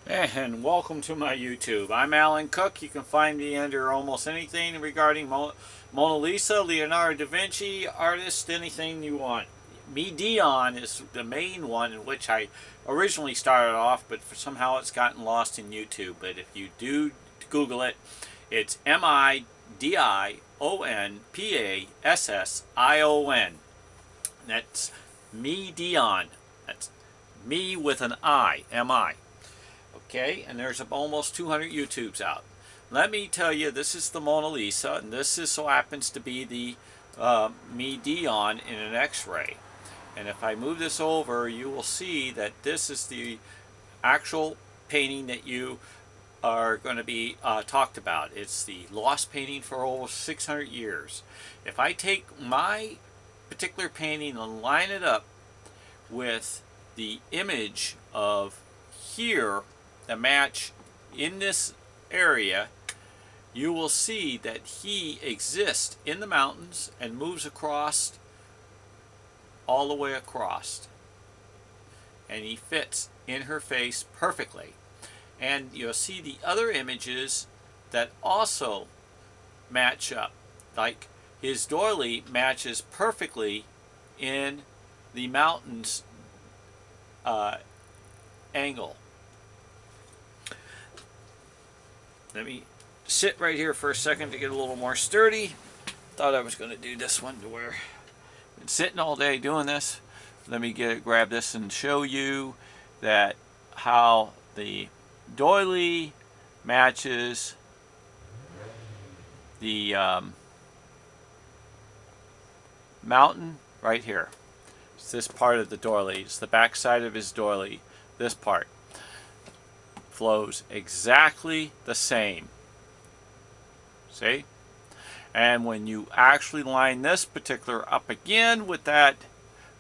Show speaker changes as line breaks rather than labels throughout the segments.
And welcome to my YouTube. I'm Alan Cook. You can find me under almost anything regarding Mona Lisa, Leonardo Da Vinci, artist, anything you want. Me Dion is the main one in which I originally started off, but somehow it's gotten lost in YouTube. But if you do Google it, it's MIDIONPASSION. That's me Dion. That's me with an I, M-I. Okay, and there's almost 200 YouTubes out. Let me tell you, this is the Mona Lisa, and this is so happens to be the me Dion in an X-ray. And if I move this over, you will see that this is the actual painting that you are going to be talked about. It's the lost painting for over 600 years. If I take my particular painting and line it up with the image of here, the match in this area, you will see that he exists in the mountains and moves across all the way across, and he fits in her face perfectly. And you'll see the other images that also match up, like his doily matches perfectly in the mountains angle. Let me sit right here for a second to get a little more sturdy. Thought I was going to do this one to where I've been sitting all day doing this. Let me grab this and show you that how the doily matches the mountain right here. It's this part of the doily. It's the back side of his doily. This part flows exactly the same. See? And when you actually line this particular up again with that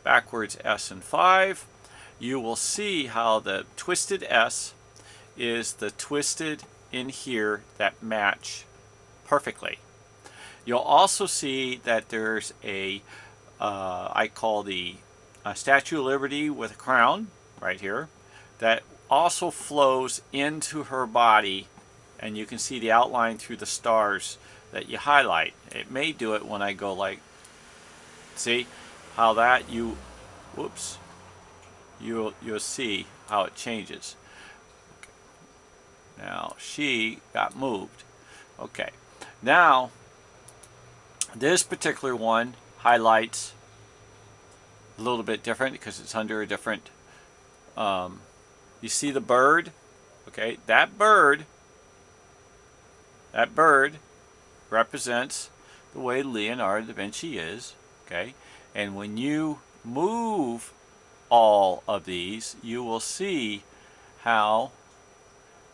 backwards S and 5, you will see how the twisted S is the twisted in here that match perfectly. You'll also see that there's a I call the Statue of Liberty with a crown right here that also flows into her body, and you can see the outline through the stars that you highlight. It may do it when I go like, see how that you'll see how it changes. Okay. Now she got moved. Okay, now this particular one highlights a little bit different because it's under a different you see the bird, okay? That bird represents the way Leonardo da Vinci is, okay? And when you move all of these, you will see how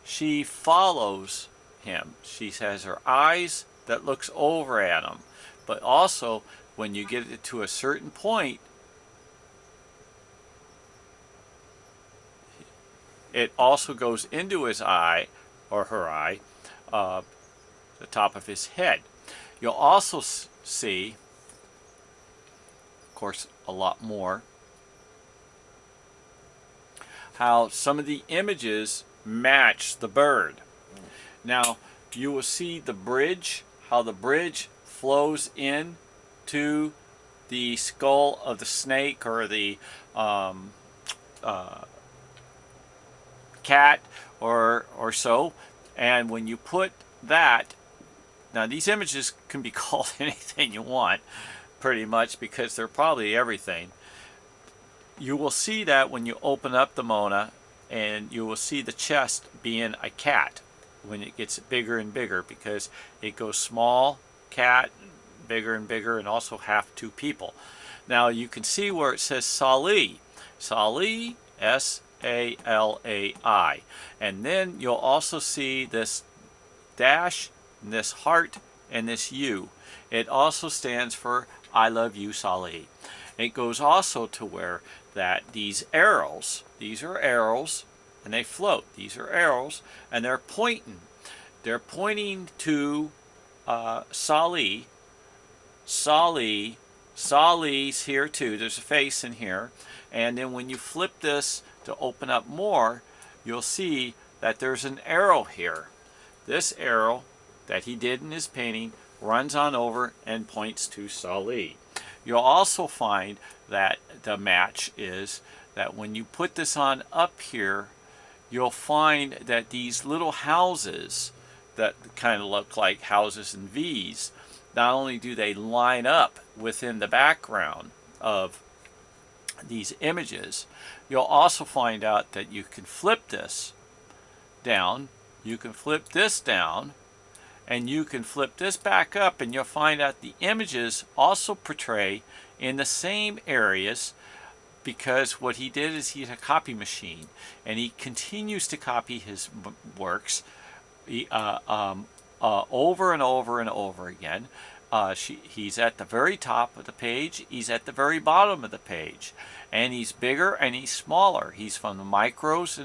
she follows him. She has her eyes that looks over at him, but also when you get it to a certain point, it also goes into his eye, or her eye, the top of his head. You'll also see, of course, a lot more, how some of the images match the bird. Now, you will see the bridge, how the bridge flows in to the skull of the snake or the cat or so, and when you put that, now these images can be called anything you want pretty much because they're probably everything. You will see that when you open up the Mona, and you will see the chest being a cat when it gets bigger and bigger, because it goes small cat, bigger and bigger, and also half two people. Now you can see where it says Salai, S-A-L-A-I, and then you'll also see this dash, and this heart, and this U. It also stands for I love you, Salai. It goes also to where that these arrows, these are arrows, and they float. These are arrows, and they're pointing. They're pointing to Salai. Salai's here too. There's a face in here. And then when you flip this to open up more, you'll see that there's an arrow here. This arrow that he did in his painting runs on over and points to Sali. You'll also find that the match is that when you put this on up here, you'll find that these little houses that kind of look like houses in V's, not only do they line up within the background of these images, you'll also find out that you can flip this down, you can flip this down, and you can flip this back up, and you'll find out the images also portray in the same areas, because what he did is he had a copy machine, and he continues to copy his works over and over and over again. He's at the very top of the page, he's at the very bottom of the page, and he's bigger and he's smaller. He's from the micros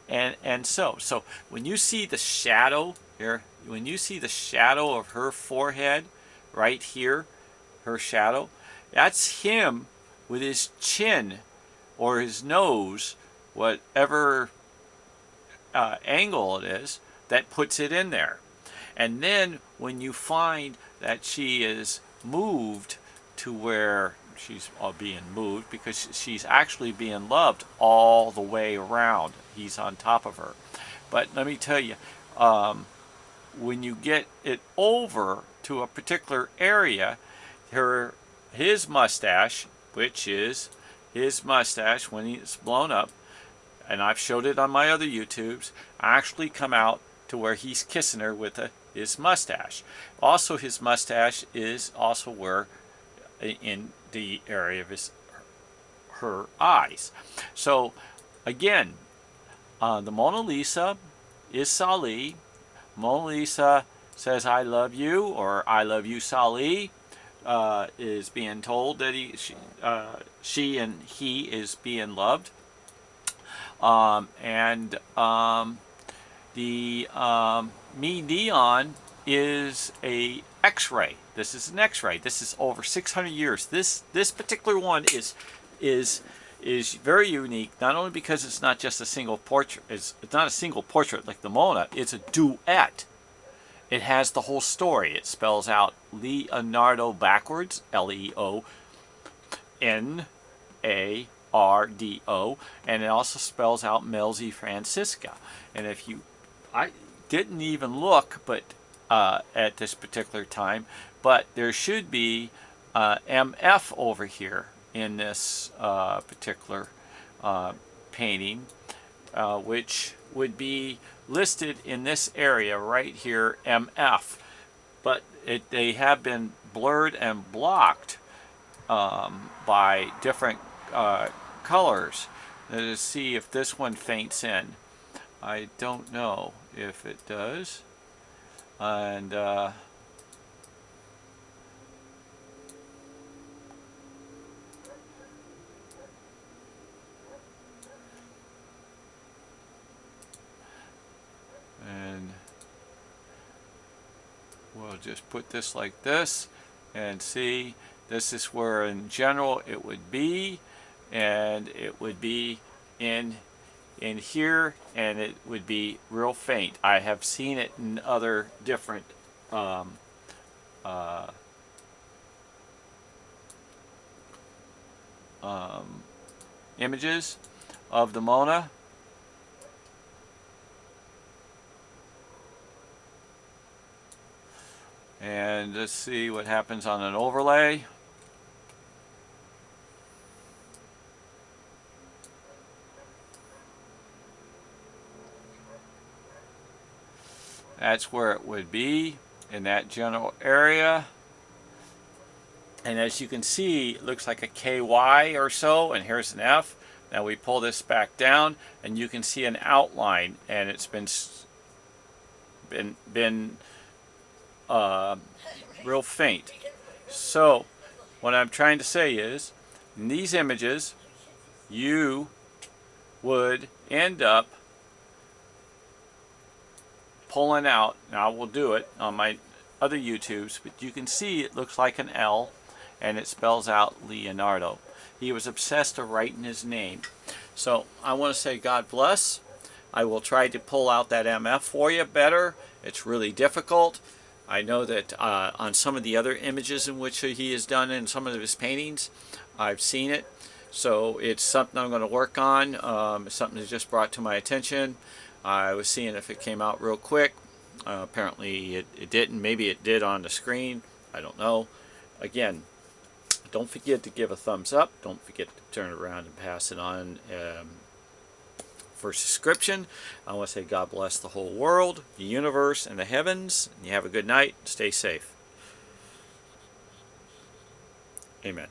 and so when you see the shadow here, when you see the shadow of her forehead right here, her shadow, that's him with his chin or his nose, whatever angle it is, that puts it in there. And then when you find that she is moved to where she's being moved, because she's actually being loved all the way around, he's on top of her. But let me tell you, when you get it over to a particular area, his mustache, which is his mustache when it's blown up, and I've showed it on my other YouTubes, actually come out to where he's kissing her with his mustache. Also, his mustache is also where in the area of her eyes. So again, the Mona Lisa is Sali. Mona Lisa says "I love you" or "I love you, Sali." Is being told that she and he is being loved, me Dion is a X-ray. This is an X-ray. This is over 600 years. This particular one is very unique, not only because it's not just a single portrait. It's not a single portrait like the Mona. It's a duet. It has the whole story. It spells out Leonardo backwards, Leonardo, and it also spells out Melzi Francisca. And if you, I didn't even look, but at this particular time, but there should be MF over here in this particular painting, which would be listed in this area right here, MF, but they have been blurred and blocked by different colors. Let's see if this one faints in. I don't know if it does, and we'll just put this like this and see. This is where in general it would be, and it would be in here, and it would be real faint. I have seen it in other different images of the Mona. And let's see what happens on an overlay. That's where it would be, in that general area. And as you can see, it looks like a KY or so, and here's an F. Now we pull this back down, and you can see an outline, and it's been real faint. So what I'm trying to say is, in these images, you would end up pulling out, now we'll do it on my other YouTubes, but you can see it looks like an L, and it spells out Leonardo. He was obsessed with writing his name. So I want to say God bless. I will try to pull out that MF for you better. It's really difficult. I know that on some of the other images in which he has done in some of his paintings, I've seen it. So it's something I'm going to work on. It's something that just brought to my attention. I was seeing if it came out real quick. Apparently it didn't. Maybe it did on the screen. I don't know. Again, don't forget to give a thumbs up. Don't forget to turn it around and pass it on for subscription. I want to say God bless the whole world, the universe, and the heavens. And you have a good night. Stay safe. Amen.